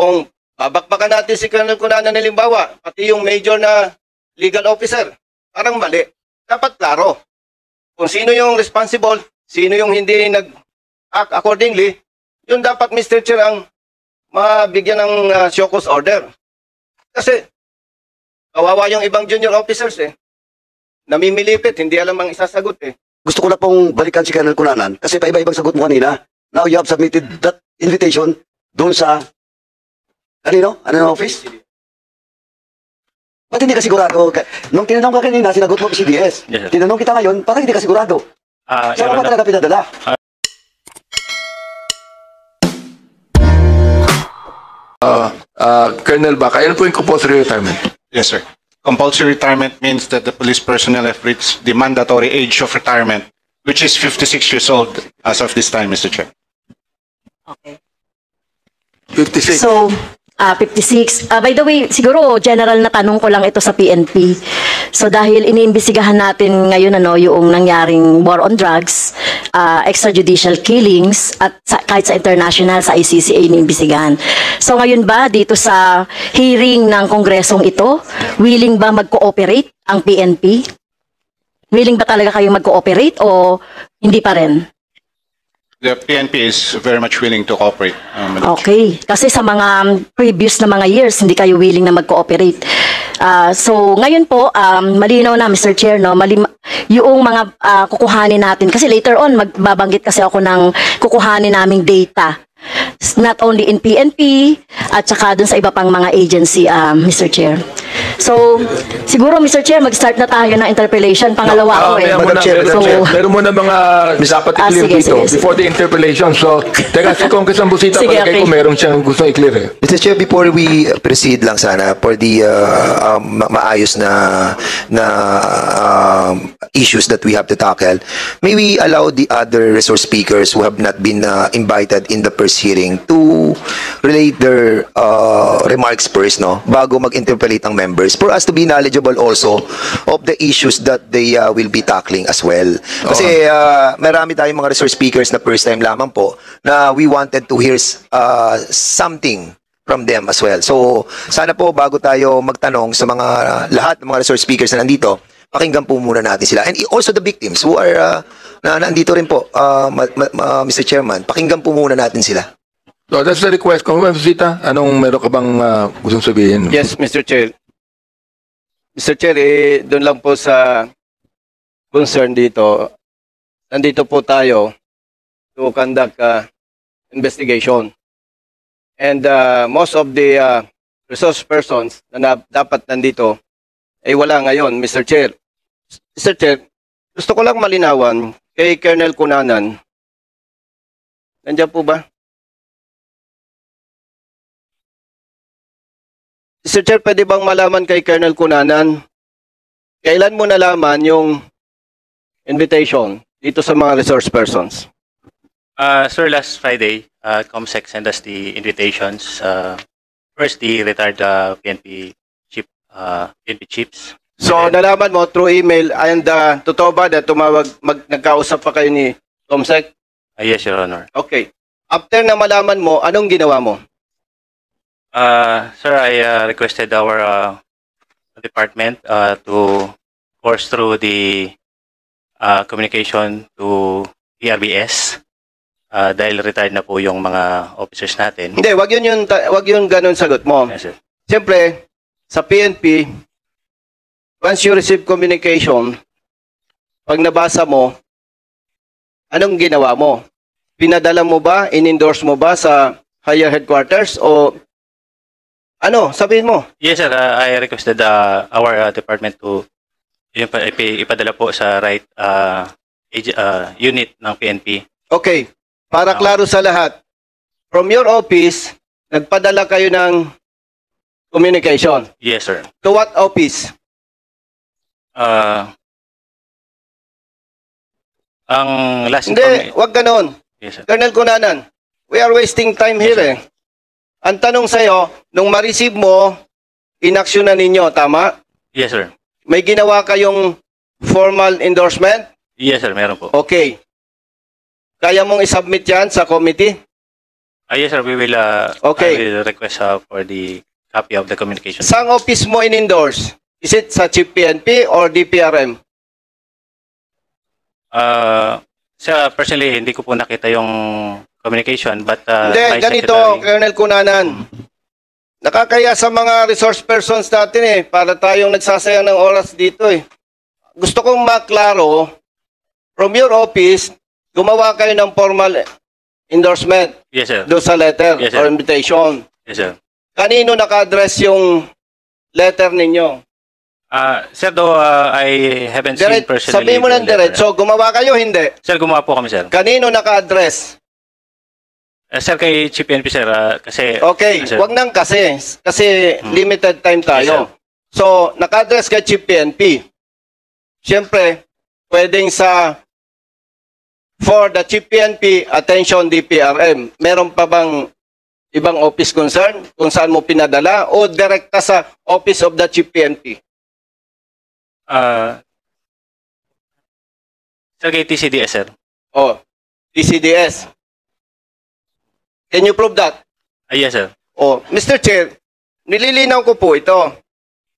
Kung babakbakan natin si Colonel Cunanan halimbawa, pati yung major na legal officer, parang mali. Dapat klaro. Kung sino yung responsible, sino yung hindi nag-act accordingly, yun dapat, Mr. Chair, ang mabigyan ng show cause order. Kasi, kawawa yung ibang junior officers namimilipit, hindi alam ang isasagot Gusto ko na pong balikan si Colonel Cunanan kasi paiba-ibang sagot mo kanina. Now you have submitted that invitation doon sa office? Ba't hindi ka sigurado? Nung tinanong ka kanina, sinagot mo PCDS. Yes, sir. Tinanong kita ngayon, parang hindi ka sigurado. Saan ka talaga pinadala? Colonel Baca, ano po yung compulsory retirement? Yes, sir. Compulsory retirement means that the police personnel have reached the mandatory age of retirement, which is 56 years old as of this time, Mr. Chair. Okay. 56. So, 56. By the way, siguro general na tanong ko lang ito sa PNP. So dahil iniimbestigahan natin ngayon yung nangyaring war on drugs, extrajudicial killings at kahit sa international sa ICCA iniimbestigahan. So ngayon ba dito sa hearing ng kongresong ito, willing ba mag-cooperate ang PNP? Willing ba talaga kayo mag-cooperate o hindi pa rin? The PNP is very much willing to cooperate. Okay. Kasi sa mga previous na mga years, hindi kayo willing na mag-cooperate. So, ngayon po, malinaw na, Mr. Chair, yung mga kukuhanin natin. Kasi later on, magbabanggit kasi ako ng kukuhanin naming data. Not only in PNP, at saka dun sa iba pang mga agency, Mr. Chair. So, siguro, Mr. Chair, mag-start na tayo ng interpellation. Pangalawa ko Madam Chair, meron muna mga dapat i-clear dito before the interpellation. So, teka, si Congressman Busita, palagay ko meron siyang gustong i-clear Mr. Chair, before we proceed lang sana for the maayos na issues that we have to tackle, may we allow the other resource speakers who have not been invited in the first hearing to relate their remarks first, bago mag-interpellate ang members, for us to be knowledgeable also of the issues that they will be tackling as well. Kasi marami tayong mga resource speakers na first time lamang po na we wanted to hear something from them as well. So, sana po bago tayo magtanong sa mga lahat ng mga resource speakers na nandito, pakinggan po muna natin sila. And also the victims who are na nandito rin po, Mr. Chairman, pakinggan po muna natin sila. So, that's the request. Congressman Busita, anong meron ka bang gustong sabihin? Yes, Mr. Chair. Mr. Chair, doon lang po sa concern dito, nandito po tayo to conduct investigation. And most of the resource persons na dapat nandito ay wala ngayon, Mr. Chair. Mr. Chair, gusto ko lang malinawan kay Colonel Cunanan. Nandiyan po ba? Mr. Chair, pwede bang malaman kay Colonel Cunanan, kailan mo nalaman yung invitation dito sa mga resource persons? Sir, last Friday, COMSEC sent us the invitations. First, the retired PNP chiefs. So, nalaman mo through email, and totoo ba na nagkausap pa kayo ni COMSEC? Yes, Your Honor. Okay. After na malaman mo, anong ginawa mo? Sir, I requested our department to force through the communication to ERBS dahil retired na po yung mga officers natin. Hindi, wag yun ganun sagot mo. Yes, sir. Siyempre, sa PNP, once you receive communication, pag nabasa mo, anong ginawa mo? Pinadala mo ba, in-endorse mo ba sa higher headquarters o ano, sabihin mo? Yes, sir. I requested our department to ipadala po sa right unit ng PNP. Okay. Para klaro sa lahat, from your office, nagpadala kayo ng communication. Yes, sir. To what office? Ang last Hindi, wag ganon. Yes, sir. Colonel Cunanan, we are wasting time here Ang tanong sa'yo, nung ma-receive mo, inaksyon na ninyo, tama? Yes, sir. May ginawa kayong formal endorsement? Yes, sir. Meron po. Okay. Kaya mong isubmit yan sa committee? Yes, sir. We will, Okay. I will request for the copy of the communication. Saan office mo in-endorse? Is it sa Chief PNP or DPRM? Sir, personally, hindi ko po nakita yung communication, but Hindi, my ganito, secretary- Colonel Cunanan. Nakakaya sa mga resource persons natin para tayong nagsasayang ng oras dito Gusto kong maklaro, from your office, gumawa kayo ng formal endorsement Yes, sir. doon sa letter Yes, or sir. invitation. Yes, sir. Kanino naka-address yung letter ninyo? Sir, though I haven't seen Direct, personally. sabihin mo the ng letter. diretso, gumawa kayo, hindi. Sir, gumawa po kami, sir. Kanino naka-address? Sir, kay Chief PNP, sir, kasi... Okay, sir. wag nang kasi limited time tayo. So, naka-address kay Chief PNP. Siyempre, pwedeng for the Chief PNP, attention DPRM. Meron pa bang ibang office concern kung saan mo pinadala o direkta sa office of the Chief PNP? Sir, kay TCDS, sir. O, DCDS. Can you prove that? Yes, sir. O, Mr. Chair, nililinaw ko po ito.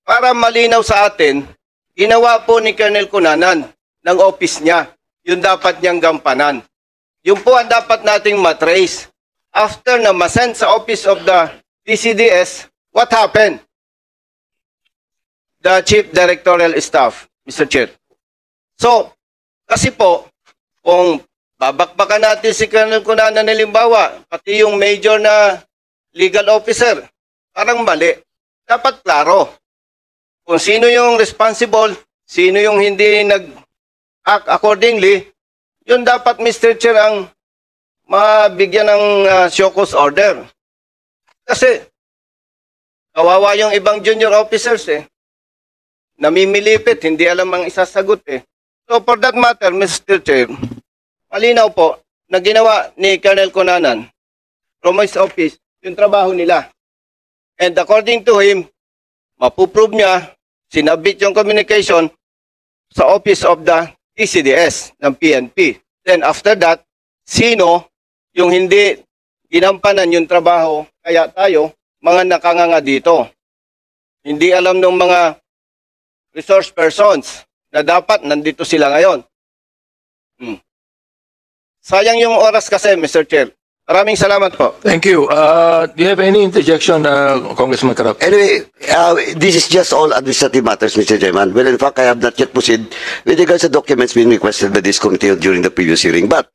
Para malinaw sa atin, ginawa po ni Colonel Cunanan ng office niya. Yung dapat niyang gampanan. Yung po ang dapat nating matrace. After na masend sa office of the DCDS, what happened? The Chief Directorial Staff, Mr. Chair. So, kasi po, kung babakbakan natin si Colonel Cunanan halimbawa, pati yung major na legal officer, parang mali. Dapat klaro. Kung sino yung responsible, sino yung hindi nag-act accordingly, yun dapat, Mr. Chair, ang mabigyan ng show cause order. Kasi, kawawa yung ibang junior officers namimilipit, hindi alam ang isasagot So, for that matter, Mr. Chair, malinaw po na ginawa ni Colonel Cunanan from his office yung trabaho nila. And according to him, mapuprove niya, sinabit yung communication sa office of the TCDS ng PNP. Then after that, sino yung hindi ginampanan yung trabaho, kaya tayo, mga nakanganga dito. Hindi alam ng mga resource persons na dapat nandito sila ngayon. Sayang yung oras kasi, Mr. Chair. Maraming salamat po. Thank you. Do you have any interjection, Congressman Karap? Anyway, this is just all administrative matters, Mr. Chairman. Well, in fact, I have not yet proceeded with regards to documents being requested by this committee during the previous hearing. But,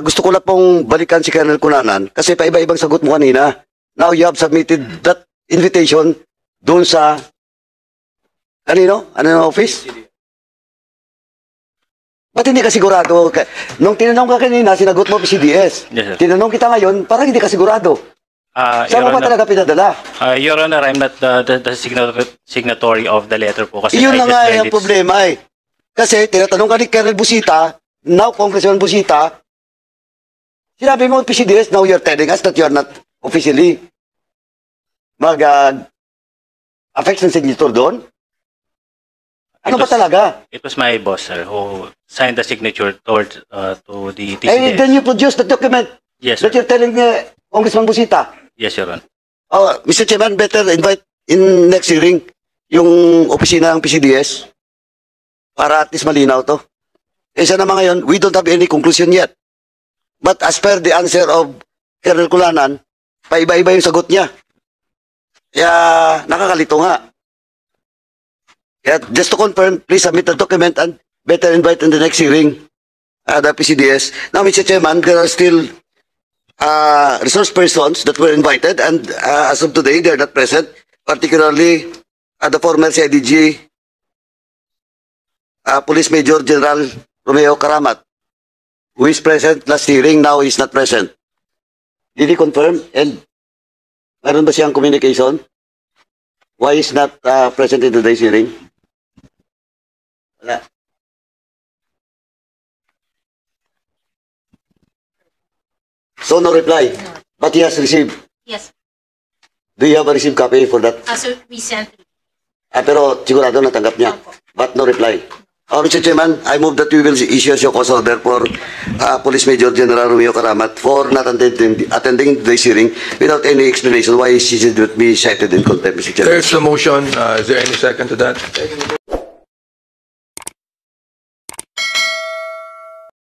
gusto ko lang pong balikan si Colonel Cunanan kasi paiba-ibang sagot mo kanina. Now you have submitted that invitation doon sa ano office? Ba't hindi ka sigurado? Nung tinanong ka kanina, sinagot mo PCDS. Yes, sir. Tinanong kita ngayon, parang hindi ka sigurado. Saan mo ba talaga pinadala? Your Honor, I'm not the signatory of the letter po. Kasi Iyon I na just nga read yung it. problema Kasi tinatanong ka ni Colonel Busita, now Congressman Busita, sinabi mo PCDS, now you're telling us that you're not officially affect ng signature doon? Ano ba talaga? It was my boss, sir, who signed the signature towards to the TCDS. Then you produce the document Yes, sir. that you're telling Congressman Busita. Yes, Your Honor. Mr. Chairman, better invite in next hearing yung opisina ng PCDS para at least malinaw to. Isa naman ngayon, we don't have any conclusion yet. But as per the answer of Colonel Cunanan, paiba-iba yung sagot niya. Kaya nakakalito nga. Kaya just to confirm, please submit the document and better invite in the next hearing the PCDS. Now, Mr. Chairman, there are still resource persons that were invited and as of today, they're not present, particularly the former CIDG Police Major General Romeo Karamat, who is present last hearing, now is not present. Did he confirm? And meron ba siyang communication? Why is not present in today's hearing? Wala. So no reply. But he has received. Yes. Do you have a received copy for that? So recently. Pero sigurado natanggap niya. But no reply. Mr. Chairman, I move that we will issue a show cause order for Police Major General Romeo Karamat for not attending today's hearing without any explanation why she should be cited in contempt, Mr. Chairman. There's a motion. Is there any second to that?